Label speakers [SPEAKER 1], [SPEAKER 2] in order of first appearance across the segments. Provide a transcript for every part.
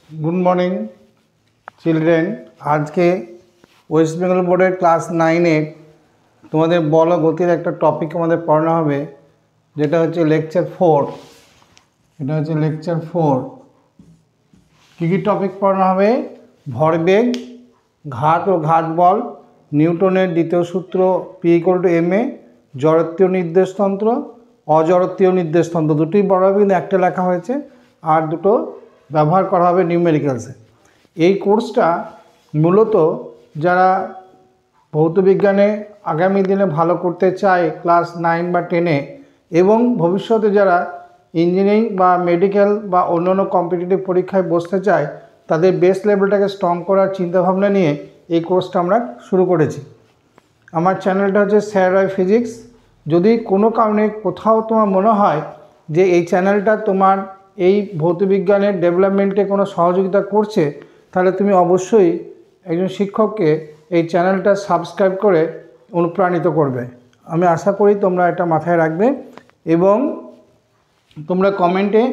[SPEAKER 1] Good morning children. आज के waste Bengal border class 9 तुम्हारे बल गतिर एक टपिक पढ़ाना है जेटा हे लेक्चर 4। এটা হচ্ছে লেকচার 4। কি টপিক পড়ানো হবে? ভরবেগ, ঘাত ও ঘাত বল, নিউটনের দ্বিতীয় সূত্র P=ma, জড়ত্বীয় নির্দেশতন্ত্র, অজড়ত্বীয় নির্দেশতন্ত্র দুটোই পড়া হবে, কিন্তু একটা লেখা হয়েছে আর দুটো ব্যবহার করা হবে নিউমেরিক্যালসে। এই কোর্সটা মূলত যারা ভৌতবিজ্ঞানে আগামী দিনে ভালো করতে চায় ক্লাস 9 বা 10-এ এবং ভবিষ্যতে যারা ইঞ্জিনিয়ারিং বা মেডিকেল বা অন্যান্য কম্পিটিটিভ পরীক্ষায় বসতে চায় তাদের বেস লেভেলটাকে স্ট্রং করার চিন্তাভাবনা নিয়ে এই কোর্সটা আমরা শুরু করেছি। আমার চ্যানেলটা হচ্ছে স্যার রয় ফিজিক্স। যদি কোনো কারণে কোথাও তোমার মনে হয় যে এই চ্যানেলটা তোমার এই ভৌতবিজ্ঞানের ডেভেলপমেন্টে কোনো সহযোগিতা করছে, তাহলে তুমি অবশ্যই একজন শিক্ষককে এই চ্যানেলটা সাবস্ক্রাইব করে অনুপ্রাণিত করবে। আমি আশা করি তোমরা এটা মাথায় রাখবে এবং তোমরা কমেন্টে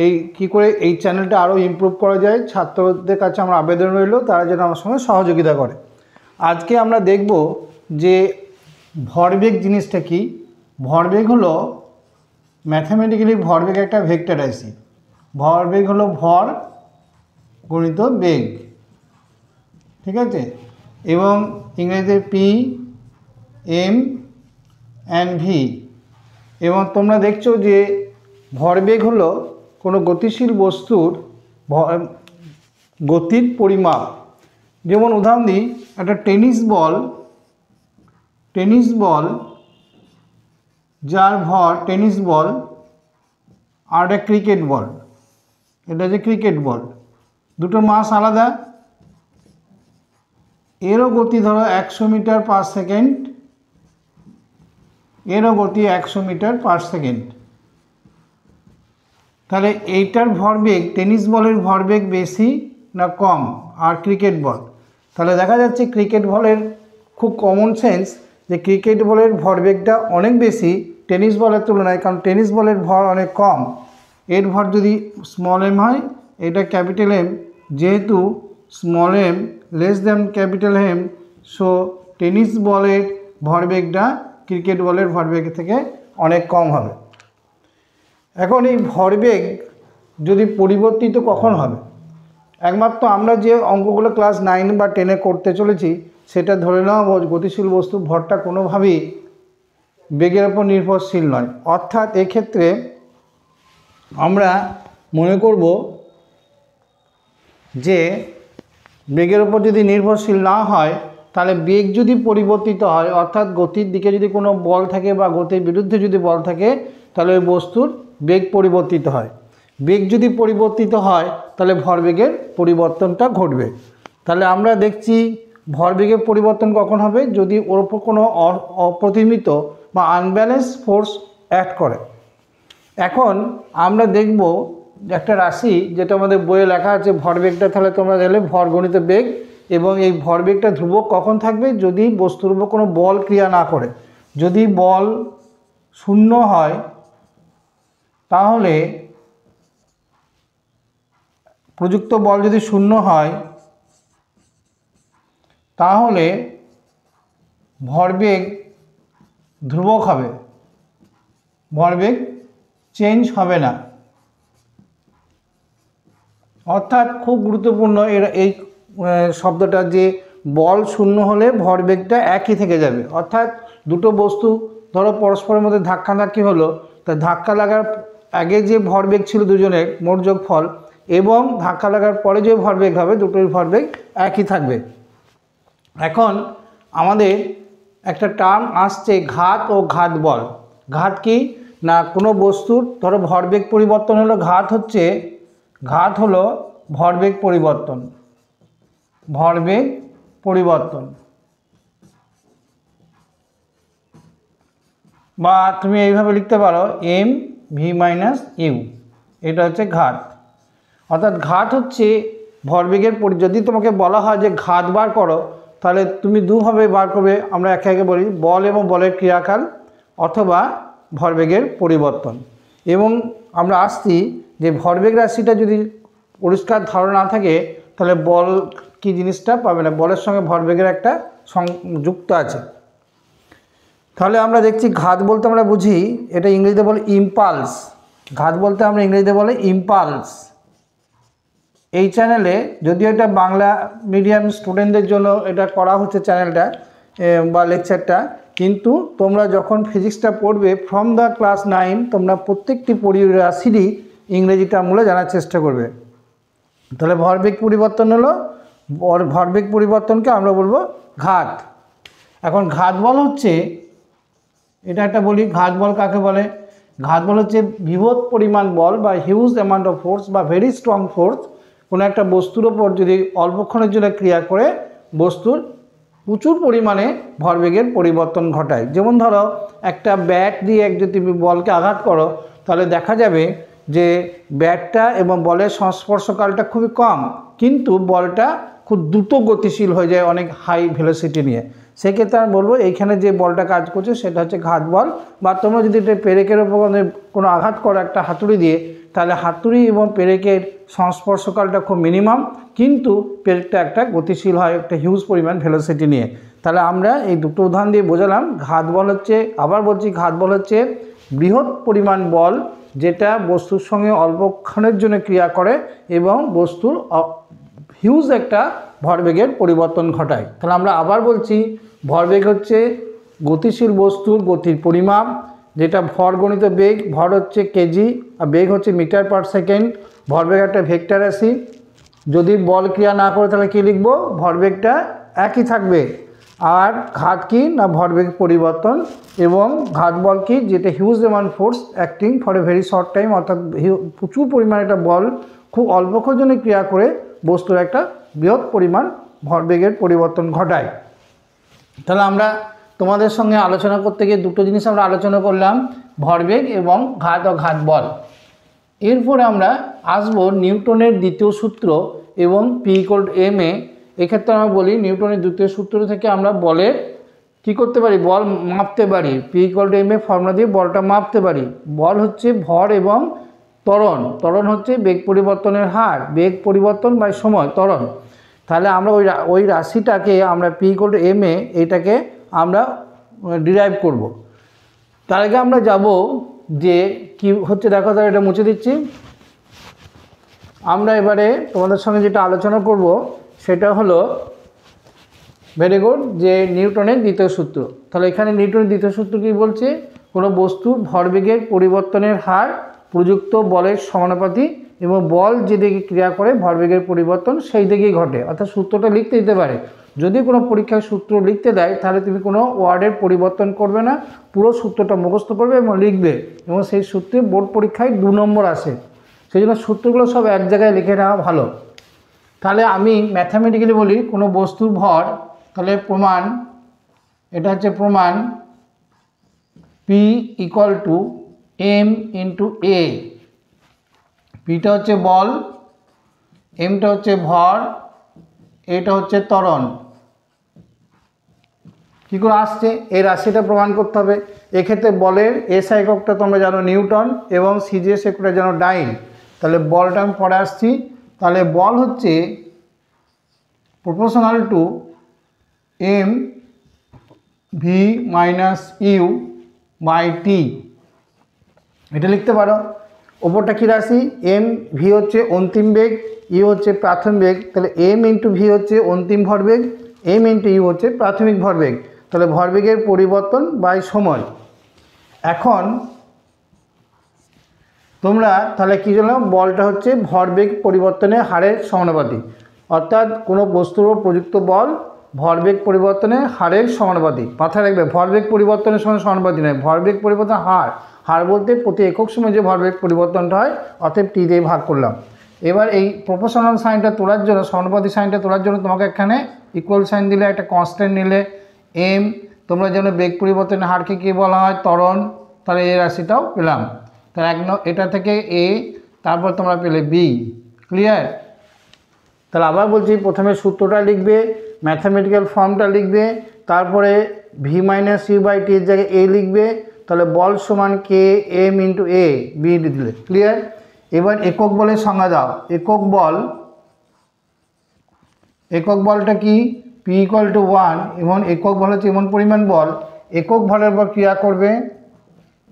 [SPEAKER 1] এই কী করে এই চ্যানেলটা আরও ইমপ্রুভ করা যায় ছাত্রদের কাছে আমার আবেদন রইল, তারা যেন আমার সঙ্গে সহযোগিতা করে। আজকে আমরা দেখব যে ভরবেগ জিনিসটা কি। ভরবেগ হলো ম্যাথামেটিক্যালি ভরবেগ একটা ভেক্টর রাশি। ভরবেগ হলো ভর গণিত বেগ, ঠিক আছে? এবং ইংরেজিতে P/m/v। এবং তোমরা দেখছো যে ভরবেগ হলো কোনো গতিশীল বস্তুর গতির পরিমাপ। যেমন উদাহরণ দিই, একটা টেনিস বল যার ভর টেনিস বল আর একটা ক্রিকেট বল, এটা হচ্ছে ক্রিকেট বল, দুটোর মাস আলাদা। এরও গতি ধরো 100 মিটার পার সেকেন্ড, এরও গতি 100 মিটার পার সেকেন্ড। তাহলে এইটার ভরবেগ, টেনিস বলের ভরবেগ বেশি না কম আর ক্রিকেট বল? তাহলে দেখা যাচ্ছে ক্রিকেট বলের খুব কমন সেন্স যে ক্রিকেট বলের ভরবেগটা অনেক বেশি টেনিস বলের তুলনায়, কারণ টেনিস বলের ভর অনেক কম। এর ভর যদি স্মল এম হয়, এটা ক্যাপিটাল এম, যেহেতু small M less than capital M, so tennis বলের ভরবেগটা ক্রিকেট বলের ভরবেগ থেকে অনেক কম হবে। এখন এই ভরবেগ যদি পরিবর্তিত কখন হবে? একমাত্র আমরা যে অঙ্কগুলো ক্লাস 9 বা 10-এ করতে চলেছি সেটা ধরে নেওয়া গতিশীল বস্তুর ভরটা কোনোভাবেই বেগের ওপর নির্ভরশীল নয়। অর্থাৎ এক্ষেত্রে আমরা মনে করব যে বেগের ওপর যদি নির্ভরশীল না হয়, তাহলে বেগ যদি পরিবর্তিত হয়, অর্থাৎ গতির দিকে যদি কোনো বল থাকে বা গতির বিরুদ্ধে যদি বল থাকে, তাহলে ওই বস্তুর বেগ পরিবর্তিত হয়। বেগ যদি পরিবর্তিত হয় তাহলে ভরবেগের পরিবর্তনটা ঘটবে। তাহলে আমরা দেখছি ভরবেগের পরিবর্তন কখন হবে? যদি ওর উপর কোনো অপ্রতিমিত বা আনব্যালেন্স ফোর্স অ্যাক্ট করে। এখন আমরা দেখব একটা রাশি যেটা আমাদের বইয়ে লেখা আছে ভরবেগটা, তাহলে তোমরা দেখলে ভর গণিত বেগ, এবং এই ভরবেগটা ধ্রুবক কখন থাকবে? যদি বস্তুর উপর কোনো বল ক্রিয়া না করে। যদি বল শূন্য হয় তাহলে প্রযুক্ত বল যদি শূন্য হয় তাহলে ভরবেগ ধ্রুবক হবে, ভরবেগ চেঞ্জ হবে না। অর্থাৎ খুব গুরুত্বপূর্ণ এই শব্দটা, যে বল শূন্য হলে ভরবেগটা একই থেকে যাবে। অর্থাৎ দুটো বস্তু ধরো পরস্পরের মধ্যে ধাক্কাধাক্কি হলো, তা ধাক্কা লাগার আগে যে ভরবেগ ছিল দুজনের মোট যোগফল এবং ধাক্কা লাগার পরে যে ভরবেগ হবে, দুটোর ভরবেগ একই থাকবে। এখন আমাদের একটা টার্ম আসছে ঘাত ও ঘাত বল। ঘাত কি না, কোনো বস্তুর ধরো ভরবেগ পরিবর্তন হলো, ঘাত হলো ভরবেগ পরিবর্তন, ভরবেগ পরিবর্তন। বা তুমি এইভাবে লিখতে পারো mv-u, এটা হচ্ছে ঘাত। অর্থাৎ ঘাত হচ্ছে ভরবেগের যদি তোমাকে বলা হয় যে ঘাত বার করো, তাহলে তুমি দুভাবে বার করবে। আমরা একে একে বলি বল এবং বলের ক্রিয়াকাল অথবা ভরবেগের পরিবর্তন। এবং আমরা আসছি যে ভরবেগ রাশিটা যদি পরিষ্কার ধারণা না থাকে তাহলে বল কি জিনিসটা পাবে না, বলের সঙ্গে ভরবেগের একটা যুক্ত আছে। তাহলে আমরা দেখছি ঘাত বলতে আমরা বুঝি এটা ইংরেজিতে বলে ইম্পালস, ঘাত বলতে আমরা ইংরেজিতে বলে ইম্পালস। এই চ্যানেলে যদিও এটা বাংলা মিডিয়াম স্টুডেন্টদের জন্য এটা করা হচ্ছে চ্যানেলটা বা লেকচারটা, কিন্তু তোমরা যখন ফিজিক্সটা পড়বে ফ্রম দ্য ক্লাস 9 তোমরা প্রত্যেকটি রাশিরই ইংরেজি টার্মগুলো জানার চেষ্টা করবে। তাহলে ভরবেগ পরিবর্তন হলো, ভরবেগ পরিবর্তনকে আমরা বলবো ঘাত। এখন ঘাত বল হচ্ছে, এটা একটা বলি ঘাত বল কাকে বলে। ঘাত বল হচ্ছে বৃহৎ পরিমাণ বল বা হিউজ অ্যামাউন্ট অফ ফোর্স বা ভেরি স্ট্রং ফোর্স কোনো একটা বস্তুর ওপর যদি অল্পক্ষণের জন্য ক্রিয়া করে বস্তুর প্রচুর পরিমাণে ভরবেগের পরিবর্তন ঘটায়। যেমন ধরো একটা ব্যাট দিয়ে যদি তুমি বলকে আঘাত করো তাহলে দেখা যাবে যে ব্যাটটা এবং বলের সংস্পর্শকালটা খুবই কম, কিন্তু বলটা খুব দ্রুত গতিশীল হয়ে যায় অনেক হাই ভেলোসিটি নিয়ে। সেক্ষেত্রে আমি বলবো এইখানে যে বলটা কাজ করছে সেটা হচ্ছে ঘাত বল। বা তোমরা যদি এটা পেরেকের ওপর কোনো আঘাত করো একটা হাতুড়ি দিয়ে, তাহলে হাতুড়ি এবং পেরেকের সংস্পর্শকালটা খুব মিনিমাম, কিন্তু পেরেকটা একটা গতিশীল হয় একটা হিউজ পরিমাণ ভেলোসিটি নিয়ে। তাহলে আমরা এই দুটো উদাহরণ দিয়ে বোঝালাম ঘাত বল হচ্ছে, আবার বলছি ঘাত বল হচ্ছে বৃহৎ পরিমাণ বল যেটা বস্তুর সঙ্গে অল্পক্ষণের জন্য ক্রিয়া করে এবং বস্তুর হিউজ একটা ভরবেগের পরিবর্তন ঘটায়। তাহলে আমরা আবার বলছি ভরবেগ হচ্ছে গতিশীল বস্তুর গতির পরিমাপ, যেটা ভর গণিত বেগ, ভর হচ্ছে কেজি আর বেগ হচ্ছে মিটার পার সেকেন্ড। ভরবেগ একটা ভেক্টর রাশি, যদি বল ক্রিয়া না করে তাহলে কী লিখব, ভরবেগটা একই থাকবে। আর ঘাত কি না ভরবেগ পরিবর্তন, এবং ঘাত বল কি যেটা huge amount force acting for a very short time, অর্থাৎ প্রচুর পরিমাণে একটা বল খুব অল্পক্ষণ জন্য ক্রিয়া করে বস্তুর একটা বৃহৎ পরিমাণ ভরবেগের পরিবর্তন ঘটায়। তাহলে আমরা তোমাদের সঙ্গে আলোচনা করতে গিয়ে দুটো জিনিস আমরা আলোচনা করলাম, ভরবেগ এবং ঘাত ও ঘাত বল। এরপরে আমরা আসবো নিউটনের দ্বিতীয় সূত্র এবং P=ma। এক্ষেত্রে আমরা বলি নিউটনের দ্বিতীয় সূত্র থেকে আমরা বলের কী করতে পারি, বল মাপতে পারি। P=ma ফর্মুলা দিয়ে বলটা মাপতে পারি। বল হচ্ছে ভর এবং ত্বরণ, ত্বরণ হচ্ছে বেগ পরিবর্তনের হার, বেগ পরিবর্তন বাই সময় ত্বরণ। তাহলে আমরা ওই রাশিটাকে আমরা P=ma এইটাকে আমরা ডিরাইভ করব। তার আগে আমরা যাব যে কি হচ্ছে দেখো, তাহলে এটা মুছে দিচ্ছি। আমরা এবারে তোমাদের সঙ্গে যেটা আলোচনা করব সেটা হলো ভেরি গুড, যে নিউটনের দ্বিতীয় সূত্র। তাহলে এখানে নিউটনের দ্বিতীয় সূত্র কী বলছে, কোনো বস্তুর ভরবেগের পরিবর্তনের হার প্রযুক্ত বলের সমানুপাতি এবং বল যেদিকে ক্রিয়া করে ভরবেগের পরিবর্তন সেই দিকেই ঘটে। অর্থাৎ সূত্রটা লিখতে দিতে পারে, যদি কোনো পরীক্ষায় সূত্র লিখতে দেয় তাহলে তুমি কোনো ওয়ার্ডের পরিবর্তন করবে না, পুরো সূত্রটা মুখস্থ করবে এবং লিখবে, এবং সেই সূত্রে বোর্ড পরীক্ষায় 2 নম্বর আসে। সেই জন্য সূত্রগুলো সব এক জায়গায় লিখে নেওয়া ভালো। তাহলে আমি ম্যাথামেটিক্যালি বলি কোনো বস্তুর ভর, তাহলে প্রমাণ, এটা হচ্ছে প্রমাণ P=m×a। পিটা হচ্ছে বল, এমটা হচ্ছে ভর, এটা হচ্ছে ত্বরণ। কী করে আসছে এই রাশিটা প্রমাণ করতে হবে। এক্ষেত্রে বলের এস এককটা তোমরা জানো নিউটন এবং সিজিএস এককটা জানো ডাইন। তাহলে বলটা আমি পরে আসছি। তাহলে বল হচ্ছে প্রপোর্শনাল টু mv-u/t, এটা লিখতে পারো। ওপরটা কী রাশি, এম ভি হচ্ছে অন্তিম বেগ, ইউ হচ্ছে প্রাথমিক বেগ। তাহলে m×v হচ্ছে অন্তিম ভরবেগ, m×u হচ্ছে প্রাথমিক ভরবেগ। তাহলে ভরবেগের পরিবর্তন বাই সময়। এখন তোমরা তাহলে কী জানো, বলটা হচ্ছে ভরবেগ পরিবর্তনের হারের সমানুপাতিক, অর্থাৎ কোনো বস্তুর উপর প্রযুক্ত বল ভরবেগ পরিবর্তনের হারের সমানুপাতিক। মাথায় রাখবে ভরবেগ পরিবর্তনের সঙ্গে সমানুপাতিক নয়, ভরবেগ পরিবর্তন হার, হার বলতে প্রতি একক সময় যে ভরবেগ পরিবর্তনটা হয়, অতএব টি দিয়ে ভাগ করলাম। এবার এই প্রপোর্শনাল সাইনটা তোলার জন্য, সমানুপাতিক সাইনটা তোলার জন্য তোমাকে এখানে ইকুয়াল সাইন দিলে, একটা কনস্ট্যান্ট নিলে এম, তোমরা যেন বেগ পরিবর্তনের হারকে কী বলা হয়, ত্বরণ। তাহলে এই রাশিটাও পেলাম। তাহলে এটা থেকে এ, তারপর তোমরা পেলে বি। ক্লিয়ার? তাহলে আবার বলছি, প্রথমে সূত্রটা লিখবে, ম্যাথামেটিক্যাল ফর্মটা লিখবে, তারপরে v-u/t জায়গায় এ লিখবে। তাহলে বল সমান কে m × a, বি দিলে। ক্লিয়ার? এবার একক বলের সংজ্ঞা দাও। একক বলটা কি? পি ইকুয়াল টু 1 এবং একক বল হচ্ছে এমন পরিমাণ বল একক ভরের উপর ক্রিয়া করবে,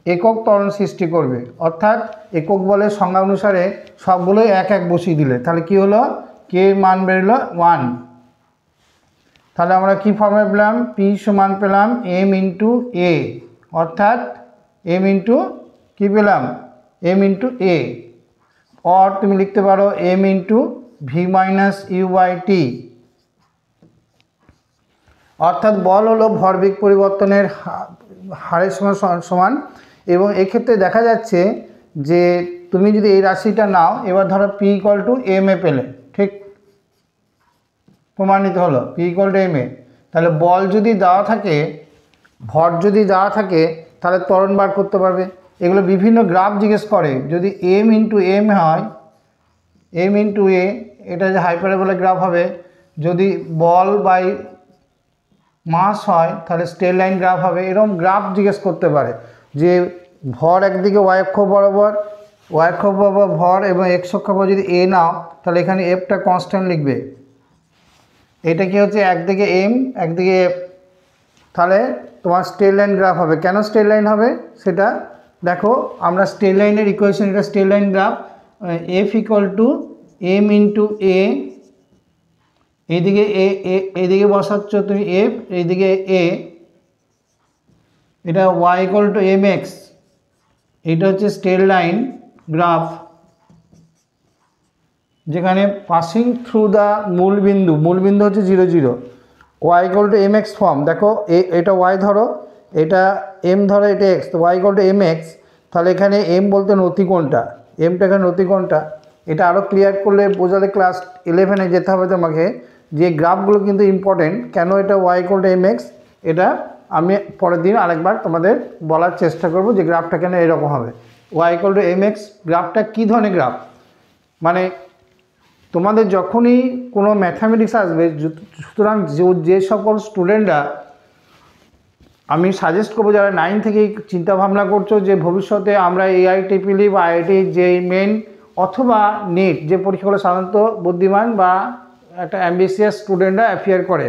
[SPEAKER 1] একক ত্বরণ সৃষ্টি করবে। অর্থাৎ একক বলের সংজ্ঞা অনুসারে সবগুলোই এক এক বসিয়ে দিলে তাহলে কি হলো, কে মান বেরোলো 1। তাহলে আমরা কি ফর্মে পেলাম? পি সমান পেলাম এম ইন্টু এ, অর্থাৎ এম ইন্টু কী পেলাম? M into A. অর তুমি লিখতে পারো m into v minus u by t. অর্থাৎ বল হলো ভরবেগ পরিবর্তনের হারের সমান এবং এক্ষেত্রে দেখা যাচ্ছে যে তুমি যদি এই রাশিটা নাও, এবার ধরো P equal to M A পেলে, ঠিক প্রমাণিত হলো P equal to M A. তাহলে বল যদি দেওয়া থাকে, ভর যদি দেওয়া থাকে, তাহলে ত্বরণ বার করতে পারবে। এগুলো বিভিন্ন গ্রাফ জিজ্ঞেস করে। যদি এম ইন্টু এম হয়, এম ইন্টু এ, এটা যে হাইপারবোলিক গ্রাফ হবে। যদি বল বাই মাস হয় তাহলে স্ট্রেট লাইন গ্রাফ হবে। এরকম গ্রাফ জিজ্ঞেস করতে পারে যে ভর একদিকে ওয়াই অক্ষ বরাবর, ওয়াই অক্ষ বরাবর ভর এবং এক্স অক্ষ বরাবর যদি এ নাও, তাহলে এখানে এফটা কনস্ট্যান্ট লিখবে। এটা কি হচ্ছে একদিকে এম একদিকে এফ, তাহলে তোমার স্ট্রেট লাইন গ্রাফ হবে। কেন স্ট্রেট লাইন হবে সেটা দেখো। আমরা স্ট্রেট লাইনের ইকুয়েশন, এটা straight line graph. F equal to m into a, এইদিকে এইদিকে বসাচ্ছ তুমি এফ, এইদিকে এ, এটা Y equal to M x. এটা হচ্ছে স্ট্রেট লাইন গ্রাফ যেখানে পাসিং থ্রু দ্য মূলবিন্দু হচ্ছে 0 0, y equal to M x form. দেখো এটা ওয়াই ধরো, এটা এম ধরো, এটা এক্স, তো Y equal to M X. তাহলে এখানে এম বলতে নতিকোণটা, এমটা এখানে নতিকোণটা। এটা আরও ক্লিয়ার করলে বোঝালে ক্লাস 11-এ যেতে হবে তোমাকে, যে গ্রাফগুলো কিন্তু ইম্পর্টেন্ট। কেন এটা Y equal to M x, এটা আমি পরের দিন আরেকবার তোমাদের বলার চেষ্টা করব যে গ্রাফটা কেন এরকম হবে। Y equal to M x গ্রাফটা কী ধরনের গ্রাফ, মানে তোমাদের যখনই কোনো ম্যাথামেটিক্স আসবে, সুতরাং যে সকল স্টুডেন্টরা, আমি সাজেস্ট করবো যারা 9 থেকেই চিন্তাভাবনা করছো যে ভবিষ্যতে আমরা AITPL বা IIT যে মেন অথবা নেট যে পরীক্ষাগুলো সাধারণত বুদ্ধিমান বা একটা অ্যাম্বিশিয়াস স্টুডেন্টরা অ্যাপিয়ার করে,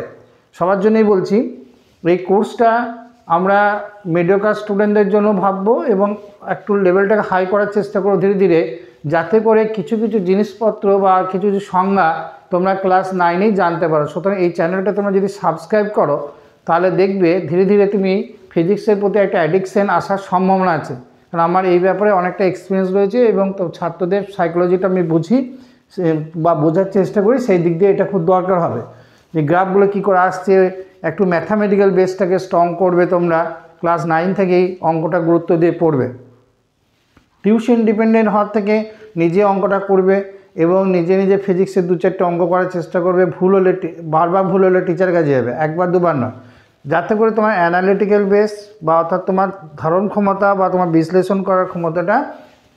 [SPEAKER 1] সবার জন্যই বলছি এই কোর্সটা আমরা মিডিওকার স্টুডেন্টদের জন্য ভাববো এবং একটু লেভেলটাকে হাই করার চেষ্টা করো ধীরে ধীরে, যাতে করে কিছু কিছু জিনিসপত্র বা কিছু কিছু সংজ্ঞা তোমরা ক্লাস 9-এই জানতে পারো। সুতরাং এই চ্যানেলটা তোমরা যদি সাবস্ক্রাইব করো তাহলে দেখবে ধীরে ধীরে তুমি ফিজিক্সের প্রতি একটা অ্যাডিকশান আসার সম্ভাবনা আছে। কারণ আমার এই ব্যাপারে অনেকটা এক্সপিরিয়েন্স রয়েছে এবং তো ছাত্রদের সাইকোলজিটা আমি বুঝি বা বোঝার চেষ্টা করি, সেই দিক দিয়ে এটা খুব দরকার হবে যে গ্রাফগুলো কী করে আসছে। একটু ম্যাথামেটিক্যাল বেসটাকে স্ট্রং করবে তোমরা, ক্লাস 9 থেকেই অঙ্কটা গুরুত্ব দিয়ে পড়বে। টিউশন ডিপেন্ডেন্ট হওয়ার থেকে নিজে অঙ্কটা করবে এবং নিজে নিজে ফিজিক্সের 2-4টে অঙ্ক করার চেষ্টা করবে। ভুল হলে বারবার ভুল হলে টিচার কাছে যাবে, একবার দুবার নয়, যাতে করে তোমার অ্যানালিটিক্যাল বেস বা অর্থাৎ তোমার ধারণ ক্ষমতা বা তোমার বিশ্লেষণ করার ক্ষমতাটা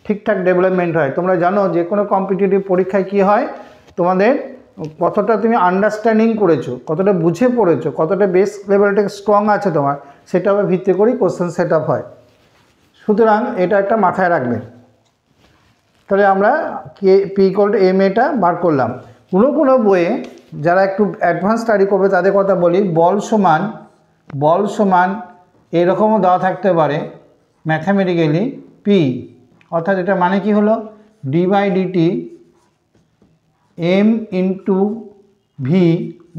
[SPEAKER 1] ঠিকঠাক ডেভেলপমেন্ট হয়। তোমরা জানো যে কোনো কম্পিটিটিভ পরীক্ষায় কী হয়, তোমাদের কতটা তুমি আন্ডারস্ট্যান্ডিং করেছো, কতটা বুঝে পড়েছো, কতটা বেস লেভেলটা স্ট্রং আছে তোমার, সেটা ভিত্তি করেই কোশ্চেন সেট আপ হয়। সুতরাং এটা একটা মাথায় রাখবে। তাহলে আমরা পি ইকুয়াল টু এম এটা বার করলাম। কোনো বইয়ে যারা একটু অ্যাডভান্স স্টাডি করবে তাদের কথা বলি, বল সমান এরকমও দেওয়া থাকতে পারে ম্যাথামেটিক্যালি পি, অর্থাৎ এটা মানে কি হলো D by DT M into V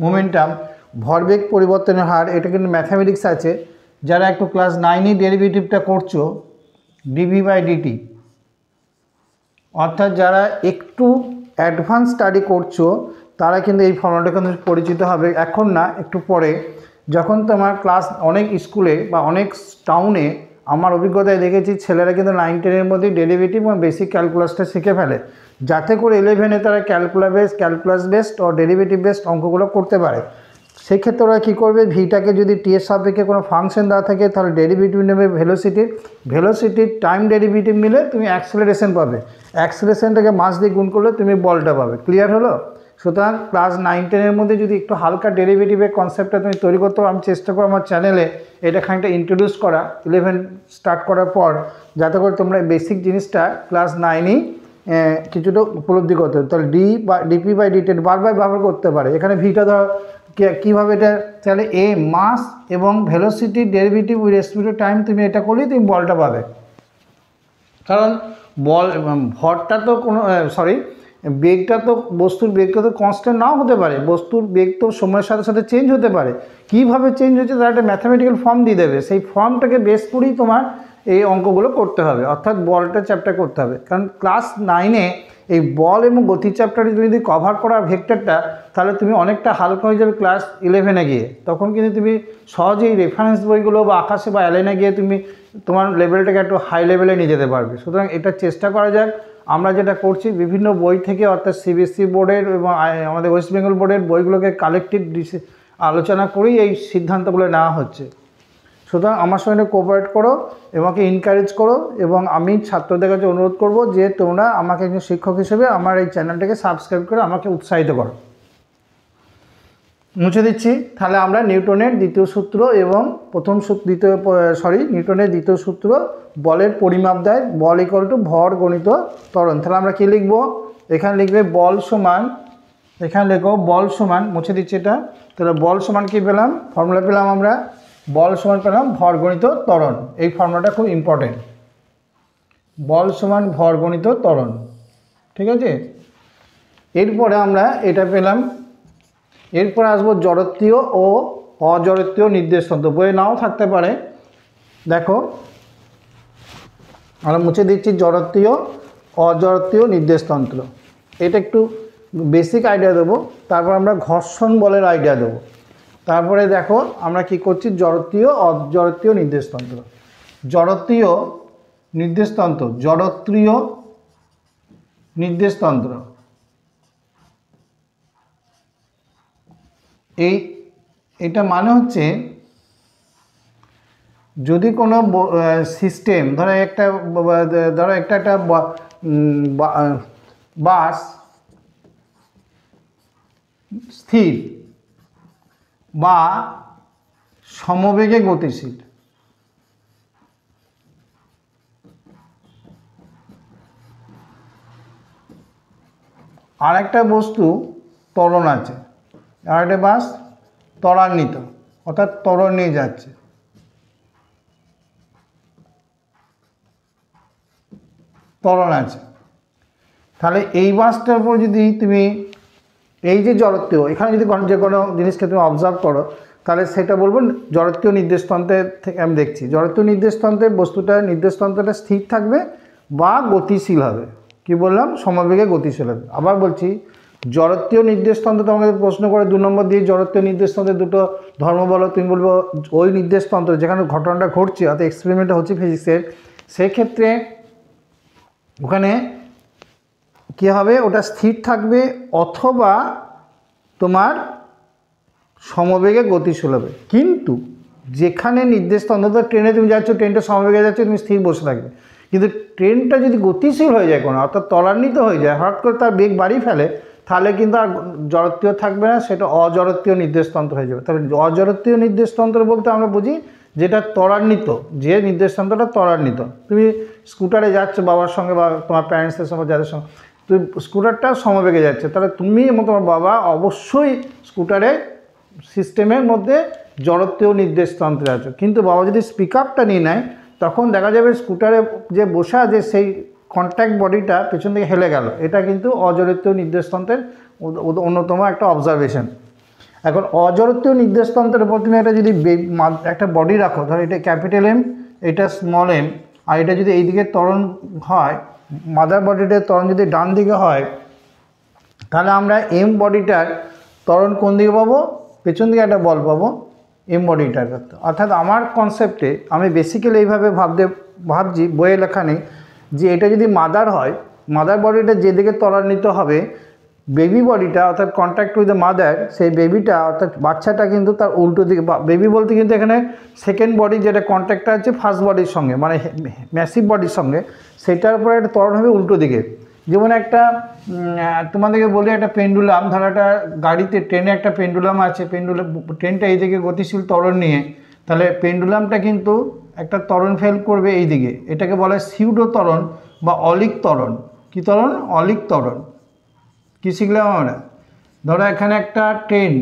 [SPEAKER 1] momentum, ভরবেগ পরিবর্তনের হার। এটা কিন্তু ম্যাথামেটিক্স আছে, যারা একটু ক্লাস 9-ই ডেরিভেটিভটা করছো ডিভি বাই ডিটি, অর্থাৎ যারা একটু অ্যাডভান্স স্টাডি করছো তারা কিন্তু এই ফর্মুলাটা কিন্তু পরিচিত হবে। এখন না, একটু পরে যখন তোমার ক্লাস অনেক স্কুলে বা অনেক টাউনে আমার অভিজ্ঞতায় দেখেছি ছেলেরা কিন্তু 9-10-এর মধ্যে ডেরিভেটিভ এবং বেসিক ক্যালকুলাসটা শিখে ফেলে, যাতে করে 11-এ তারা ক্যালকুলাস বেসড ও ডেরিভেটিভ বেসড অঙ্কগুলো করতে পারে। সেক্ষেত্রে ওরা কী করবে, ভিটাকে যদি টি এর সাপেক্ষে কোনো ফাংশন দেওয়া থাকে তাহলে ডেরিভেটিভ নেবে ভেলোসিটির টাইম ডেরিভেটিভ নিলে তুমি অ্যাক্সেলারেশন পাবে, অ্যাক্সেলারেশনটাকে মাস দিয়ে গুণ করলে তুমি বলটা পাবে। ক্লিয়ার হলো? সুতরাং ক্লাস 9-10-এর মধ্যে যদি একটু হালকা ডেরিভেটিভের কনসেপ্টটা তুমি তৈরি করতে পারো, আমি চেষ্টা করবো আমার চ্যানেলে এটা খানিকটা ইন্ট্রোডিউস করা 11 স্টার্ট করার পর, যাতে করে তোমরা বেসিক জিনিসটা ক্লাস 9-এই কিছুটা উপলব্ধি করতে হবে। তাহলে ডি বা ডিপি বাই ডিটেন বারবার ব্যবহার করতে পারে। এখানে ভিটা ধর কীভাবে এটা, তাহলে এ মাস এবং velocity derivative with respect to time, তুমি এটা করলেই তুমি বলটা পাবে। কারণ বল ভরটা তো কোনো বেগটা তো বস্তুর বেগটা তো কনস্ট্যান্ট নাও হতে পারে, বস্তুর বেগ তো সময়ের সাথে সাথে চেঞ্জ হতে পারে। কীভাবে চেঞ্জ হচ্ছে তার একটা ম্যাথামেটিক্যাল ফর্ম দিয়ে দেবে, সেই ফর্মটাকে বেস করেই তোমার এই অঙ্কগুলো করতে হবে, অর্থাৎ বলটা চ্যাপ্টার করতে হবে। কারণ ক্লাস 9-এ এই বল এবং গতি চ্যাপ্টারটি যদি কভার করা ভেক্টরটা, তাহলে তুমি অনেকটা হালকা হয়ে যাবে ক্লাস 11-এ গিয়ে। তখন কিন্তু তুমি সহজেই রেফারেন্স বইগুলো বা আকাশে বা অ্যালেনে গিয়ে তুমি তোমার লেভেলটাকে একটু হাই লেভেলে নিয়ে যেতে পারবে। সুতরাং এটা চেষ্টা করা যাক। আমরা যেটা করছি বিভিন্ন বই থেকে, অর্থাৎ সিবিএসসি বোর্ডের এবং আমাদের ওয়েস্ট বেঙ্গল বোর্ডের বইগুলোকে কালেক্টিভ আলোচনা করেই এই সিদ্ধান্তগুলো নেওয়া হচ্ছে। সুতরাং আমার সঙ্গে কোঅপারেট করো, আমাকে এনকারেজ করো, এবং আমি ছাত্রদের কাছে অনুরোধ করব যে তোমরা আমাকে একজন শিক্ষক হিসেবে আমার এই চ্যানেলটাকে সাবস্ক্রাইব করে আমাকে উৎসাহিত করো। মুছে দিচ্ছি। তাহলে আমরা নিউটনের দ্বিতীয় সূত্র এবং নিউটনের দ্বিতীয় সূত্র বলের পরিমাপ দেয়, বল ইকুয়াল টু ভর গণিত ত্বরণ। তাহলে আমরা কী লিখব, এখানে লিখবে বল সমান, এখানে লিখো বল সমান, মুছে দিচ্ছি এটা। তাহলে বল সমান কী পেলাম, ফর্মুলা পেলাম আমরা, বল সমান পেলাম ভর গণিত ত্বরণ। এই ফর্মুলাটা খুব ইম্পর্টেন্ট, বল সমান ভর গণিত ত্বরণ। ঠিক আছে, এরপরে আমরা এটা পেলাম। এরপরে আসবো জড়ত্বীয় ও অজড়ত্বীয় নির্দেশতন্ত্র, বইয়ে নাও থাকতে পারে। দেখো আমরা মুছে দিচ্ছি জড়ত্বীয় অজড়ত্বীয় নির্দেশতন্ত্র, এটা একটু বেসিক আইডিয়া দেবো, তারপর আমরা ঘর্ষণ বলের আইডিয়া দেবো। তারপরে দেখো আমরা কি করছি, জড়ত্বীয় অজড়ত্বীয় নির্দেশতন্ত্র। জড়ত্বীয় নির্দেশতন্ত্র, জড়ত্বীয় নির্দেশতন্ত্র, এটা মানে হচ্ছে যদি কোনো সিস্টেম, ধরো একটা বাস স্থির বা সমবেগে গতিশীল, আর একটা বস্তু ত্বরণ আছে, আর একটা বাস ত্বরান্বিত, অর্থাৎ ত্বরণ নিয়ে যাচ্ছে। ত্বরণ আছে, তাহলে এই বাসটার উপর যদি তুমি এই যে জড়ত্বীয়, এখানে যদি যে কোনো জিনিসকে তুমি অবজার্ভ করো, তাহলে সেটা বলবো জড়ত্বীয় নির্দেশতন্ত্রের থেকে আমি দেখছি। জড়ত্বীয় নির্দেশতন্ত্রের নির্দেশতন্ত্রটা স্থির থাকবে বা গতিশীল হবে। কি বললাম, সমবেগে গতিশীল হবে। আবার বলছি, জড়ত্বীয় নির্দেশতন্ত্র তোমাকে প্রশ্ন করে 2 নম্বর দিয়ে, জড়ত্বীয় নির্দেশতন্ত্রের দুটো ধর্ম বলো। তুমি বলবো ওই নির্দেশতন্ত্র যেখানে ঘটনাটা ঘটছে, অর্থাৎ এক্সপেরিমেন্টটা হচ্ছে ফিজিক্সের, সেক্ষেত্রে ওখানে কী হবে, ওটা স্থির থাকবে অথবা তোমার সমবেগে গতিশীল হবে। কিন্তু যেখানে নির্দেশতন্ত্র, ট্রেনে তুমি যাচ্ছ, ট্রেনটা সমবেগে যাচ্ছে, তুমি স্থির বসে থাকবে। কিন্তু ট্রেনটা যদি গতিশীল হয়ে যায় কোনো, অর্থাৎ ত্বরান্বিত হয়ে যায়, হঠাৎ করে তার বেগ বাড়িয়ে ফেলে, তাহলে কিন্তু আর জড়ত্বীয় থাকবে না, সেটা অজড়ত্বীয় নির্দেশতন্ত্র হয়ে যাবে। তাহলে অজড়ত্বীয় নির্দেশতন্ত্র বলতে আমরা বুঝি যেটা ত্বরান্বিত, যে নির্দেশতন্ত্রটা ত্বরান্বিত। তুমি স্কুটারে যাচ্ছ বাবার সঙ্গে বা তোমার প্যারেন্টসের সঙ্গে, যাদের সঙ্গে তুমি স্কুটারটা সমবেগে যাচ্ছে, তাহলে তুমি এবং তোমার বাবা অবশ্যই স্কুটারে সিস্টেমের মধ্যে জড়ত্বীয় নির্দেশতন্ত্রে আছো। কিন্তু বাবা যদি স্পিক আপটা নিয়ে নেয়, তখন দেখা যাবে স্কুটারে যে বসে আছে সেই কন্ট্যাক্ট বডিটা পেছন থেকে হেলে গেল। এটা কিন্তু অজড়ত্বীয় নির্দেশতন্ত্রের অন্যতম একটা অবজারভেশন। এখন অজড়ত্বীয় নির্দেশতন্ত্রের উপর তুমি একটা যদি একটা বডি রাখো, ধরো এটা ক্যাপিটাল এম, এটা স্মল এম, আর এটা যদি এইদিকে ত্বরণ হয়, মাদার বডিটার ত্বরণ যদি ডান দিকে হয়, তাহলে আমরা এম বডিটার ত্বরণ কোন দিকে পাবো, পেছন দিকে একটা বল পাবো এম বডিটার। অর্থাৎ আমার কনসেপ্টে আমি বেসিক্যালি এইভাবে ভাবছি, বইয়ে লেখা নেই, যে এটা যদি মাদার হয়, মাদার বডিটা যেদিকে ত্বরান্বিত হবে, বেবি বডিটা অর্থাৎ কন্ট্যাক্ট উইথ দ্য মাদার, সেই বেবিটা অর্থাৎ বাচ্চাটা কিন্তু তার উল্টো দিকে, বেবি বলতে কিন্তু এখানে সেকেন্ড বডি যেটা কন্ট্যাক্টটা আছে ফার্স্ট বডির সঙ্গে, মানে ম্যাসিভ বডির সঙ্গে, সেটার উপরে একটা ত্বরণ হবে উল্টো দিকে। যেমন একটা তোমাদেরকে বলি, একটা পেন্ডুলাম, ধরো একটা গাড়িতে, ট্রেনে একটা পেন্ডুলাম আছে, ট্রেনটা এই দিকে গতিশীল ত্বরণ নিয়ে, তাহলে পেন্ডুলামটা কিন্তু একটা ত্বরণ ফেল করবে এই দিকে, এটাকে বলে সিউডো ত্বরণ বা অলিক ত্বরণ। কী ত্বরণ? অলিক ত্বরণ। কী শিখলাম আমরা? ধরো এখানে একটা ট্রেন,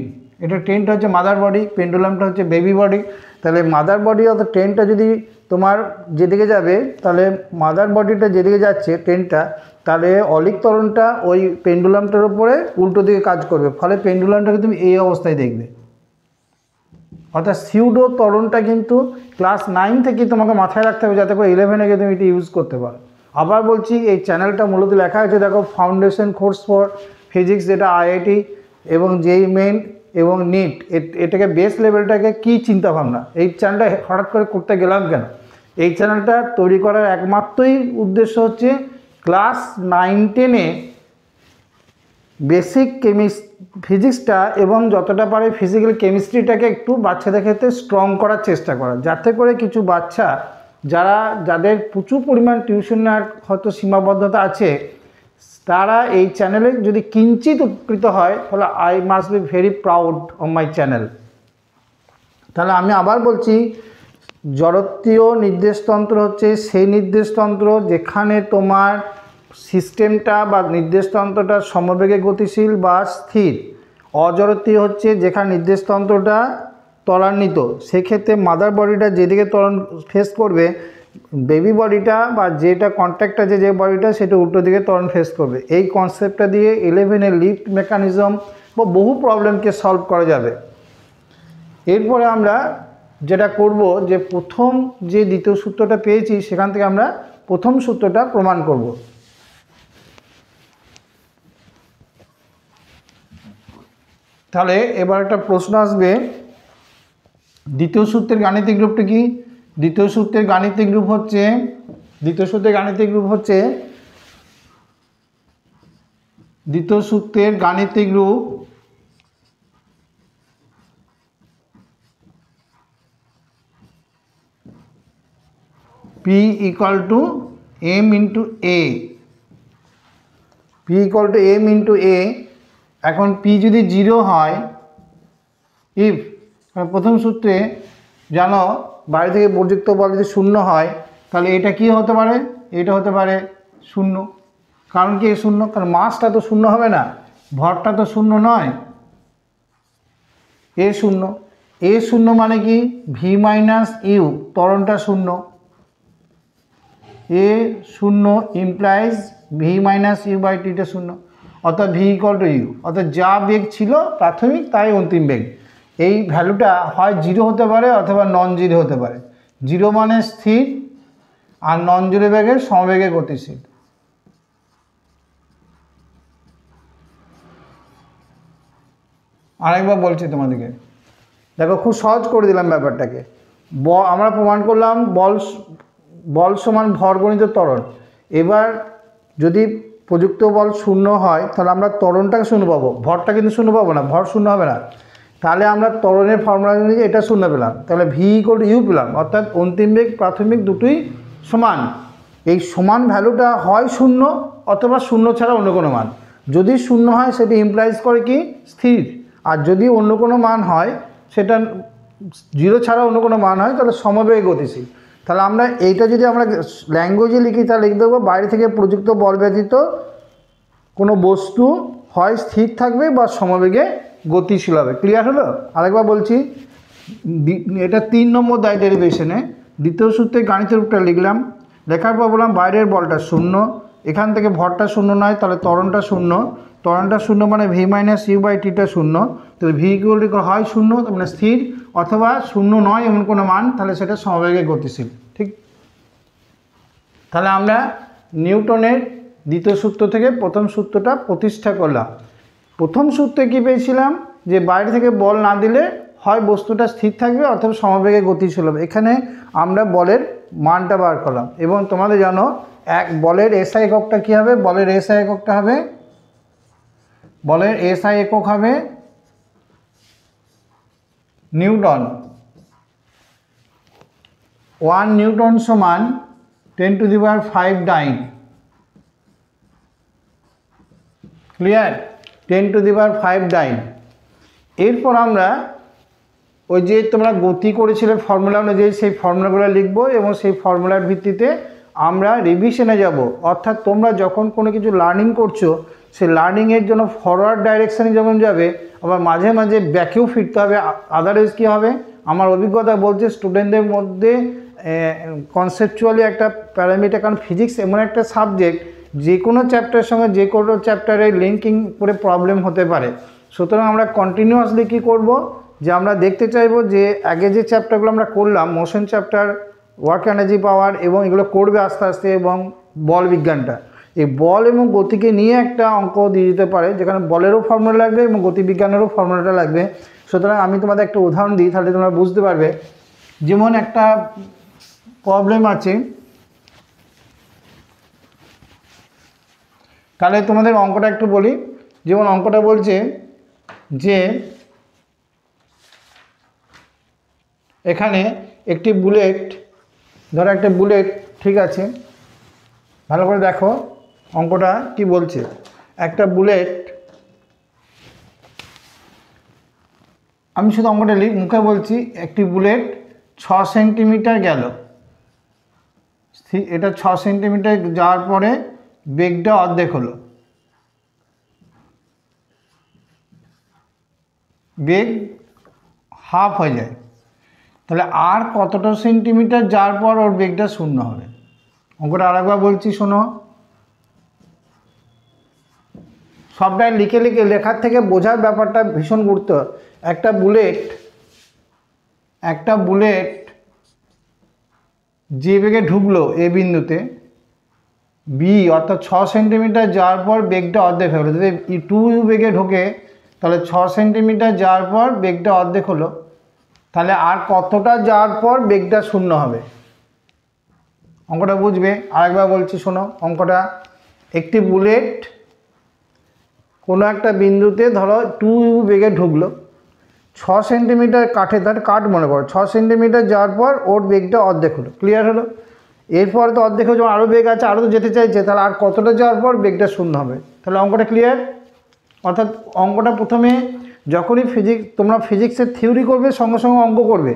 [SPEAKER 1] এটা ট্রেনটা হচ্ছে মাদার বডি, পেন্ডুলামটা হচ্ছে বেবি বডি। তাহলে মাদার বডি অর্থাৎ ট্রেনটা যদি তোমার যেদিকে যাবে, তাহলে মাদার বডিটা যেদিকে যাচ্ছে ট্রেনটা, তাহলে অলিক ত্বরণটা ওই পেন্ডুলামটার উপরে উল্টো দিকে কাজ করবে, ফলে পেন্ডুলামটাকে তুমি এই অবস্থায় দেখবে। অর্থাৎ সিউডো ত্বরণটা কিন্তু ক্লাস 9 থেকেই তোমাকে মাথায় রাখতে হবে, যাতে করে 11-এ গিয়ে তুমি এটা ইউজ করতে পারো। আবার বলছি, এই চ্যানেলটা মূলত লেখা আছে দেখো, ফাউন্ডেশন কোর্স ফর ফিজিক্স, যেটা আইআইটি এবং জেইই মেইন এবং নিট, এটাকে বেস লেভেলটাকে কী চিন্তাভাবনা, এই চ্যানেলটা হঠাৎ করে করতে গেলাম কেন? এই চ্যানেলটা তৈরি করার একমাত্রই উদ্দেশ্য হচ্ছে ক্লাস 9-10-এ বেসিক ফিজিক্সটা এবং যতটা পারে ফিজিক্যাল কেমিস্ট্রিটাকে একটু বাচ্চাদের ক্ষেত্রে স্ট্রং করার চেষ্টা করা, যাতে করে কিছু বাচ্চা যাদের প্রচুর পরিমাণ টিউশনের হয়তো সীমাবদ্ধতা আছে, তারা এই চ্যানেলে যদি কিঞ্চিত উপকৃত হয়, তাহলে I must be very proud of my channel. তাহলে আমি আবার বলছি, জড়ত্বীয় নির্দেশতন্ত্র হচ্ছে সেই নির্দেশতন্ত্র যেখানে তোমার সিস্টেমটা বা নির্দেশতন্ত্রটা সমবেগে গতিশীল বা স্থির। অজড়ত্বীয় হচ্ছে যেখানে নির্দেশতন্ত্রটা ত্বরান্বিত, সেক্ষেত্রে মাদার বডিটা যেদিকে ত্বরণ ফেস করবে, বেবি বডিটা বা যেটা কন্ট্যাক্ট আছে যে বডিটা, সেটা উল্টো দিকে ত্বরণ ফেস করবে। এই কনসেপ্টটা দিয়ে 11-এর লিফট মেকানিজম বা বহু প্রবলেমকে সলভ করা যাবে। এরপরে আমরা যেটা করব, যে প্রথম যে দ্বিতীয় সূত্রটা পেয়েছি সেখান থেকে আমরা প্রথম সূত্রটা প্রমাণ করব। তাহলে এবার একটা প্রশ্ন আসবে, দ্বিতীয় সূত্রের গাণিতিক রূপটা কি? দ্বিতীয় সূত্রের গাণিতিক রূপ হচ্ছে দ্বিতীয় সূত্রের গাণিতিক রূপ P equal to m into a, P equal to m into a। এখন P যদি 0 হয়, ইফ প্রথম সূত্রে জানো বাইরে থেকে বর্জিত বল যদি 0 হয়, তাহলে এটা কি হতে পারে? এটা হতে পারে 0। কারণ কি 0? কারণ মাসটা তো 0 হবে না, ভরটা তো 0 নয়, এ 0 মানে কি? ভি মাইনাস ইউ, ত্বরণটা 0, a 0 implies v minus u by টিটা 0, অর্থাৎ ভি ইকুয়াল টু ইউ। অর্থাৎ যা বেগ ছিল প্রাথমিক তাই অন্তিম বেগ। এই ভ্যালুটা হয় 0 হতে পারে অথবা নন 0 হতে পারে। 0 মানে স্থির, আর নন 0 বেগের সমবেগে গতিশীল। আরেকবার বলছি তোমাদেরকে, দেখো খুব সহজ করে দিলাম ব্যাপারটাকে। আমরা প্রমাণ করলাম বল সমান ভর গণিত ত্বরণ। এবার যদি প্রযুক্ত বল 0 হয়, তাহলে আমরা ত্বরণটাকে 0 পাবো, ভরটা কিন্তু 0 পাবো না, ভর 0 হবে না। তাহলে আমরা ত্বরণের ফর্মুলা অনুযায়ী এটা 0 পেলাম, তাহলে ভি ইকুয়াল টু ইউ পেলাম, অর্থাৎ অন্তিম বেগ প্রাথমিক দুটোই সমান। এই সমান ভ্যালুটা হয় 0 অথবা 0 ছাড়া অন্য কোনো মান। যদি 0 হয় সেটি ইমপ্লাইজ করে কি? স্থির। আর যদি অন্য কোনো মান হয়, সেটা 0 ছাড়া অন্য কোনো মান হয়, তাহলে সমবেগে গতিশীল। তাহলে আমরা এইটা যদি আমরা ল্যাঙ্গুয়েজে লিখি, তাহলে লিখে দেবো বাইরে থেকে প্রযুক্ত বল ব্যতীত কোনো বস্তু হয় স্থির থাকবে বা সমবেগে গতিশীল হবে। ক্লিয়ার হলো? আরেকবার বলছি, এটা 3 নম্বর দায় ডেরিভেশনে দ্বিতীয় সূত্রে গাণিতিক রূপটা লিখলাম। লেখার পর বললাম বাইরের বলটা 0, এখান থেকে ভরটা 0 নয়, তাহলে ত্বরণটা 0, ত্বরণটা 0 মানে ভি মাইনাস ইউ বাই টিটা 0, তাহলে ভি ইকুয়াল টু হয় 0 মানে স্থির, অথবা 0 নয় এমন কোনো মান, তাহলে সেটা সমবেগে গতিশীল। ঠিক? তাহলে আমরা নিউটনের দ্বিতীয় সূত্র থেকে প্রথম সূত্রটা প্রতিষ্ঠা করলাম। প্রথম সূত্রে কী পেয়েছিলাম? যে বাইরে থেকে বল না দিলে হয় বস্তুটা স্থির থাকবে অথবা সমবেগে গতিশীল হবে। এখানে আমরা বলের মানটা বার করলাম, এবং তোমাদের জানো বলের এসআই এককটা কী হবে? বলের এসআই এককটা হবে, বলের এসআই একক হবে নিউটন। 1 নিউটন সমান 10⁵ ডাইন। ক্লিয়ার? 10⁵ ডাইন। এরপর আমরা ওই যে তোমরা গতি করেছিলে ফর্মুলা অনুযায়ী সেই ফর্মুলাগুলো লিখব, এবং সেই ফর্মুলার ভিত্তিতে আমরা রিভিশনে যাব, অর্থাৎ তোমরা যখন কোনো কিছু লার্নিং করছো সে লার্নিংয়ের জন্য ফরওয়ার্ড ডাইরেকশানে যেমন যাবে, আবার মাঝে মাঝে ব্যাকেও ফিরতে হবে। আদারওয়াইজ কী হবে, আমার অভিজ্ঞতা বলছে স্টুডেন্টদের মধ্যে কনসেপচুয়ালি একটা প্যারামিটার, কারণ ফিজিক্স এমন একটা সাবজেক্ট যে কোনো চ্যাপ্টারের সঙ্গে যে কোনো চ্যাপ্টারে লিঙ্কিং করে প্রবলেম হতে পারে। সুতরাং আমরা কন্টিনিউয়াসলি কী করব, যে আমরা দেখতে চাইবো যে আগে যে চ্যাপ্টারগুলো আমরা করলাম, মোশন চ্যাপ্টার, ওয়ার্ক এনার্জি পাওয়ার, এবং এগুলো করবে আস্তে আস্তে, এবং বল বিজ্ঞানটা, এই বল এবং গতিকে নিয়ে একটা অঙ্ক দিয়ে দিতে পারে যেখানে বলেরও ফর্মুলা লাগবে এবং গতিবিজ্ঞানেরও ফর্মুলাটা লাগবে। সুতরাং আমি তোমাদের একটা উদাহরণ দিই, তাহলে তোমরা বুঝতে পারবে। যেমন একটা প্রবলেম আছে, তাহলে তোমাদের অঙ্কটা একটু বলি। যেমন অঙ্কটা বলছে যে এখানে একটি বুলেট, ধরো একটা বুলেট, ঠিক আছে, ভালো করে দেখো অঙ্কটা কি বলছে। একটা বুলেট, আমি শুধু অঙ্কটা মুখে বলছি, একটি বুলেট 6 সেন্টিমিটার গেল, এটা 6 সেন্টিমিটার যাওয়ার পরে বেগটা অর্ধেক হলো, বেগ হাফ হয়ে যায়, তাহলে আর কতটা সেন্টিমিটার যাওয়ার পর ওর বেগটা শূন্য হবে। অঙ্কটা আরেকবার বলছি, শোনো, সবটাই লিখে লিখে লেখার থেকে বোঝার ব্যাপারটা ভীষণ গুরুত্ব। একটা বুলেট যে বেগে ঢুকলো এ বিন্দুতে, বি অর্থাৎ 6 সেন্টিমিটার যাওয়ার পর বেগটা অর্ধেক হলো। যদি 2u বেগে ঢোকে তাহলে 6 সেন্টিমিটার যাওয়ার পর বেগটা অর্ধেক হলো, তাহলে আর কতটা যাওয়ার পর বেগটা শূন্য হবে। অঙ্কটা বুঝবে, আরেকবার বলছি শোনো অঙ্কটা। একটি বুলেট কোনো একটা বিন্দুতে ধরো 2u বেগে ঢুকলো, 6 সেন্টিমিটার কাঠ মনে করো, 6 সেন্টিমিটার যাওয়ার পর ওর বেগটা অর্ধেক হলো। ক্লিয়ার হলো? এরপরে তো অর্ধেক হয়ে আরও বেগ আছে, আরও তো যেতে চাইছে, তাহলে আর কতটা যাওয়ার পর বেগটা শূন্য হবে। তাহলে অঙ্কটা ক্লিয়ার? অর্থাৎ অঙ্কটা প্রথমে যখনই তোমরা ফিজিক্সের থিওরি করবে সঙ্গে সঙ্গে অঙ্ক করবে,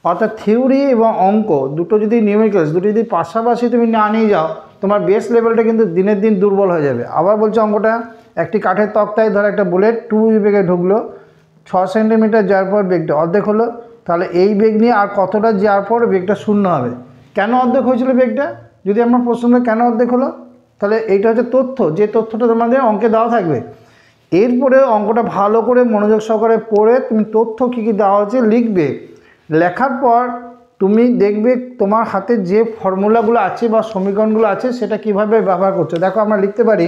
[SPEAKER 1] অর্থাৎ থিওরি এবং অঙ্ক দুটো যদি নিউমেরিক্যালস দুটো যদি পাশাপাশি তুমি না নিয়ে যাও, তোমার বেস লেভেলটা কিন্তু দিনের দিন দুর্বল হয়ে যাবে। আবার বলছো অঙ্কটা, একটি কাঠের তক্তায় ধরো একটা বুলেট 2u বেগে ঢুকলো, 6 সেন্টিমিটার যাওয়ার পর বেগটা অর্ধেক হলো, তাহলে এই বেগ নিয়ে আর কতটা যাওয়ার পর বেগটা শূন্য হবে। কেন অর্ধেক হয়েছিল বেগটা, যদি আমরা প্রশ্ন কেন অর্ধেক হলো, তাহলে এইটা হচ্ছে তথ্য, যে তথ্যটা তোমাদের অঙ্কে দেওয়া থাকবে। এরপরে অঙ্কটা ভালো করে মনোযোগ সহকারে পড়ে তুমি তথ্য কী কী দেওয়া হচ্ছে লিখবে। লেখার পর তুমি দেখবে তোমার হাতে যে ফর্মুলাগুলো আছে বা সমীকরণগুলো আছে সেটা কিভাবে ব্যবহার করছো। দেখো আমরা লিখতে পারি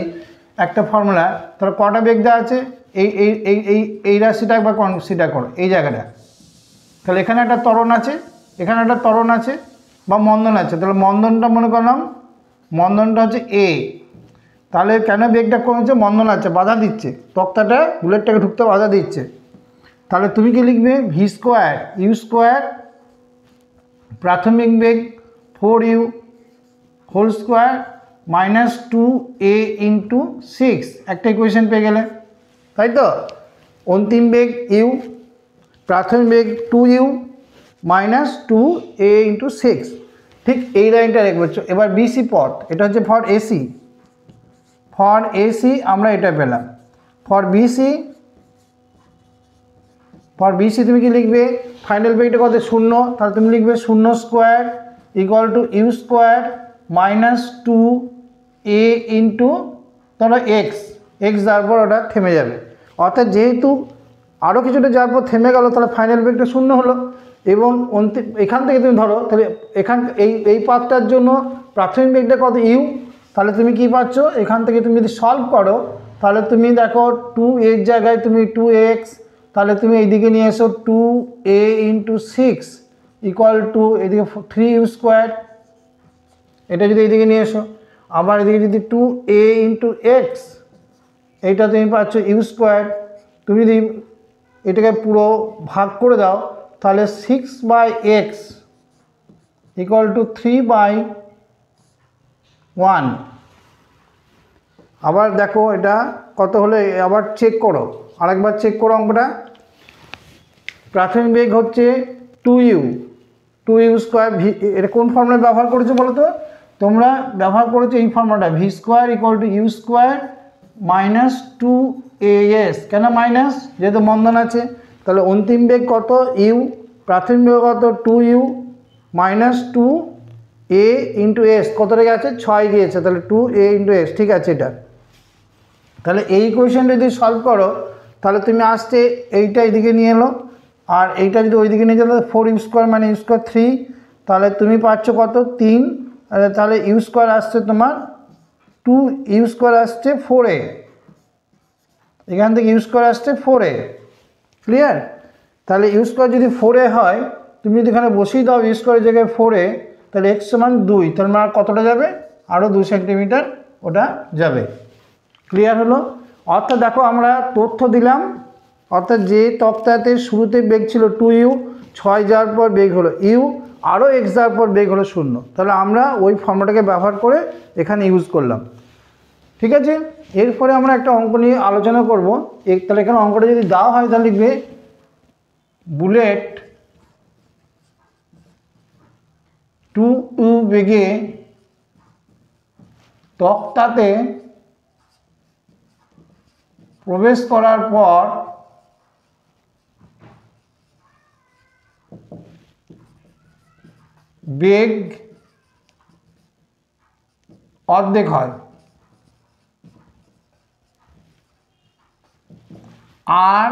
[SPEAKER 1] একটা ফর্মুলা, তাহলে কটা বেগ দেওয়া আছে, এই এই এই এই এই রাশিটা একবার কনসিডার করো, এই জায়গাটা। তাহলে এখানে একটা ত্বরণ আছে, এখানে একটা ত্বরণ আছে বা মন্দন আছে, তাহলে মন্দনটা মনে করলাম, মন্দনটা হচ্ছে এ। তাহলে কেন বেগটা কমেছে, মন্দন আছে, বাধা দিচ্ছে, তক্তাটা বুলেটটাকে ঢুকতে বাধা দিচ্ছে। তাহলে তুমি কি লিখবে, ভি স্কোয়ার ইউ স্কোয়ার, প্রাথমিক বেগ 4u whole square minus 2a into 6, একটা ইকুয়েশন পেয়ে গেলে, তাই তো। অন্তিম বেগ ইউ, প্রাথমিক বেগ 2u মাইনাস 2a ইন্টু 6, ঠিক এই লাইনটা লিখবে। এবার বিসি পথ, এটা হচ্ছে ফর এসি, আমরা এটা পেলাম। ফর বিসি তুমি কি লিখবে, ফাইনাল বেগটা কত, 0, তাহলে তুমি লিখবে 0 square equal to U square minus 2a into ধরো এক্স যাওয়ার পর ওটা থেমে যাবে। অর্থাৎ যেহেতু আরও কিছুটা যাওয়ার পর থেমে গেল, তাহলে ফাইনাল বেগটা 0 হলো। এবং এখান থেকে তুমি ধরো, তাহলে এই পাথটার জন্য প্রাথমিক বেগটা কত, ইউ, তাহলে তুমি কি পাচ্ছ, এখান থেকে তুমি যদি সলভ করো তাহলে তুমি দেখো 2a এর জায়গায় তুমি 2x, তাহলে তুমি এইদিকে নিয়ে এসো 2a ইন্টু 6 ইকুয়াল টু এদিকে 3u স্কোয়ার, এটা যদি এইদিকে নিয়ে এসো, আবার এদিকে যদি 2a ইন্টু এক্স, এইটা তুমি পাচ্ছ ইউ স্কোয়ার। তুমি যদি এটাকে পুরো ভাগ করে দাও তাহলে 6/x ইকুয়াল টু 3/1। আবার দেখো এটা কত হলো, আবার চেক করো, আরেকবার চেক করো অঙ্কটা। প্রাথমিক বেগ হচ্ছে 2u স্কোয়ার, এটা কোন ফর্মুলা ব্যবহার করেছো বলো তো, তোমরা ব্যবহার করেছো এই ফর্মুলাটা V square equal to U square minus 2as। কেন মাইনাস? যেহেতু বন্ধন আছে। তাহলে অন্তিম বেগ কত? ইউ। প্রাথমিক বেগ কত? 2u minus 2a into S. কতটা গেছে? 6 গিয়েছে, তাহলে 2a ইন্টু এস। ঠিক আছে এটা। তাহলে এই কোয়েশনটা যদি সলভ করো তাহলে তুমি আসছে এইটা এইদিকে নিয়ে এলো, আর এইটা যদি ওইদিকে নিয়ে যাও 4u স্কোয়ার মানে ইউ স্কোয়ার 3, তাহলে তুমি পাচ্ছ কত? 3। তাহলে ইউ স্কোয়ার আসছে তোমার 2u স্কোয়ার আসছে 4a, এখান থেকে ইউ স্কোয়ার আসছে 4a। ক্লিয়ার? তাহলে ইউ স্কোয়ার যদি 4a হয়, তুমি যদি এখানে বসিয়ে দাও ইউ স্কোয়ারের জায়গায় 4a, তাহলে x সমান 2, তাহলে আর কতটা যাবে? আরও 2 সেন্টিমিটার ওটা যাবে। ক্লিয়ার হলো? অর্থাৎ দেখো আমরা তথ্য দিলাম, অর্থাৎ যে তক্তাতে শুরুতে বেগ ছিল 2u, 6 যাওয়ার পর বেগ হলো ইউ, আরও x যাওয়ার পর বেগ হলো 0। তাহলে আমরা ওই ফর্মুলাটাকে ব্যবহার করে এখানে ইউজ করলাম। ঠিক আছে? এরপরে আমরা একটা অঙ্ক নিয়ে আলোচনা করব। তাহলে এখানে অঙ্কটা যদি দেওয়া হয় তাহলে লিখবে বুলেট 2u বেগে তক্তাতে প্রবেশ করার পর বেগ অর্ধেক হয়, আর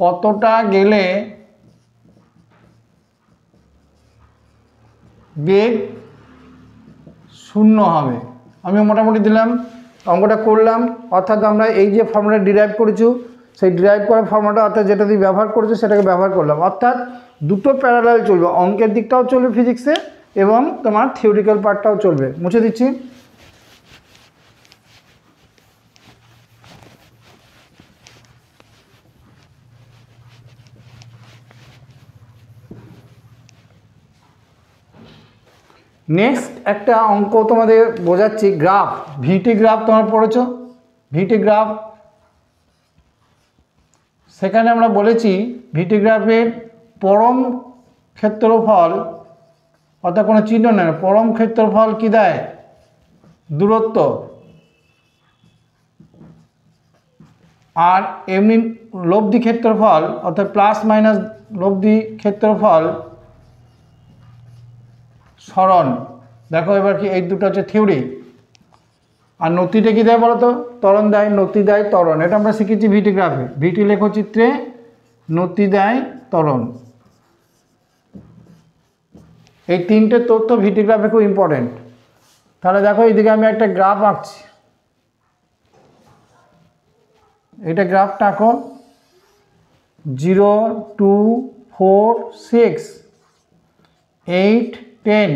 [SPEAKER 1] কতটা গেলে বেগ 0 হবে। আমি মোটামুটি দিলাম, অঙ্কটা করলাম। অর্থাৎ আমরা এই যে ফর্মুলা ডিরাইভ করেছি সেই ডিরাইভ করা ফর্মুলাটা অর্থাৎ যেটা দিয়ে ব্যবহার করেছি সেটাকে ব্যবহার করলাম। অর্থাৎ দুটো প্যারালাল চলবে, অঙ্কের দিকটাও চলবে ফিজিক্সে এবং তোমার থিওরিক্যাল পার্টটাও চলবে। মুছে দিচ্ছি। নেক্সট একটা অঙ্ক তোমাদের বোঝাচ্ছি, গ্রাফ, ভিটি গ্রাফ তোমরা পড়েছো, ভিটি গ্রাফ। সেখানে আমরা বলেছি ভিটি গ্রাফের পরম ক্ষেত্রফল, অর্থাৎ কোনো চিহ্ন নেই, পরম ক্ষেত্রফল কি দেয়? দূরত্ব। আর এমনি লব্ধি ক্ষেত্রফল, অর্থাৎ প্লাস মাইনাস লব্ধি ক্ষেত্রফল সরণ। দেখো এবার কি, এই দুটো হচ্ছে থিওরি। আর নতিটা কি দেয় বলো তো? ত্বরণ দেয়, নতি দেয়, ত্বরণ। এটা আমরা শিখেছি ভিটি গ্রাফে। ভিটি লেখচিত্রে নতি দেয়, ত্বরণ। এই তিনটে তথ্য ভিটি গ্রাফে খুব ইম্পর্টেন্ট। তাহলে দেখো এইদিকে আমি একটা গ্রাফ আঁকছি, এটা গ্রাফটা আঁকো। 0, 2, 4, 6, 8, 10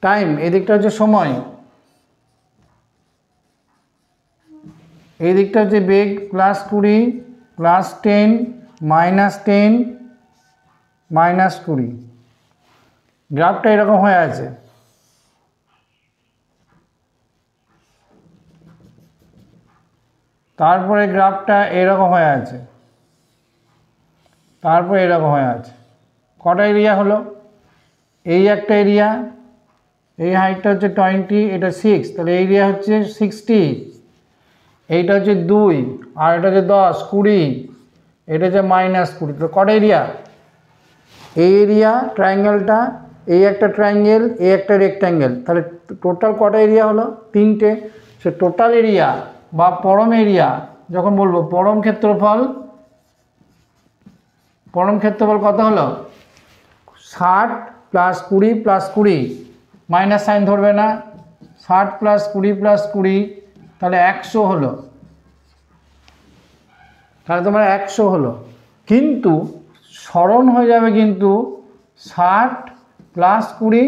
[SPEAKER 1] টাইম, এই দিকটা হচ্ছে সময়, এই দিকটা হচ্ছে বেগ, প্লাস 20, প্লাস 10, মাইনাস 10, মাইনাস 20। গ্রাফটা এরকম হয়ে আছে। তারপরে গ্রাফটা এরকম হয়ে আছে, তারপরে এরকম হয়ে আছে। কটা এরিয়া হলো? এই একটা এরিয়া, এই হাইটটা হচ্ছে 20, এটা 6, তাহলে এরিয়া হচ্ছে 60। এইটা হচ্ছে 2, আর এটা হচ্ছে 10, 20, এটা হচ্ছে মাইনাস 20। তো কটা এরিয়া? এই এরিয়া ট্রায়াঙ্গেলটা, এই একটা ট্রায়াঙ্গেল, এই একটা রেক্ট্যাঙ্গেল, তাহলে টোটাল কটা এরিয়া হলো? 3টে। সে টোটাল এরিয়া বা পরম এরিয়া যখন বলবো, পরম ক্ষেত্রফল, পরম ক্ষেত্রফল কত হলো? 60 প্লাস 20 প্লাস 20, মাইনাস সাইন ধরবে না, 60 প্লাস 20 প্লাস 20, তাহলে 100 হলো। তাহলে তোমার 100 হলো, কিন্তু সরণ হয়ে যাবে কিন্তু 60 প্লাস 20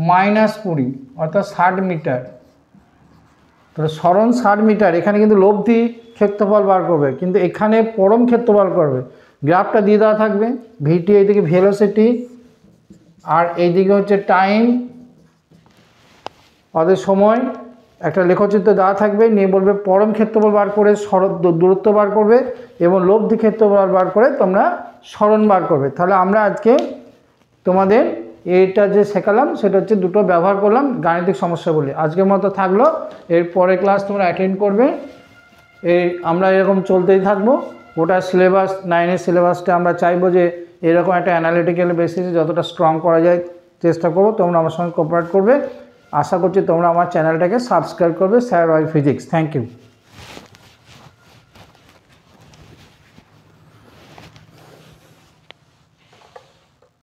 [SPEAKER 1] মাইনাস 20, অর্থাৎ 60 মিটার। তাহলে সরণ 60 মিটার। এখানে কিন্তু লব্ধি ক্ষেত্রফল বার করবে, কিন্তু এখানে পরম ক্ষেত্রফল করবে। গ্রাফটা দিয়ে দেওয়া থাকবে, ভিটি এইদিকে ভেলোসিটি, আর এইদিকে হচ্ছে টাইম, ওদের সময়। একটা লেখচিত্র দেওয়া থাকবে, নিয়ে বলবে পরম ক্ষেত্রফল বার করে দূরত্ব বার করবে এবং লব্ধি ক্ষেত্রফল বার করে তোমরা সরণ বার করবে। তাহলে আমরা আজকে তোমাদের এইটা যে শেখালাম সেটা হচ্ছে দুটো ব্যবহার করলাম গাণিতিক সমস্যা বলে। আজকের মতো থাকলো, এর পরের ক্লাস তোমরা অ্যাটেন্ড করবে। আমরা এরকম চলতেই থাকবো। গোটা সিলেবাস 9-এর সিলেবাসটা আমরা চাইবো যে এরকম একটা অ্যানালিটিক্যাল বেসিসে যতটা স্ট্রং করা যায় চেষ্টা করবো। তোমরা আমার সঙ্গে কোঅপারেট করবে। আশা করছি তোমরা আমার চ্যানেলটাকে সাবস্ক্রাইব করবে, sir Y physics. Thank you.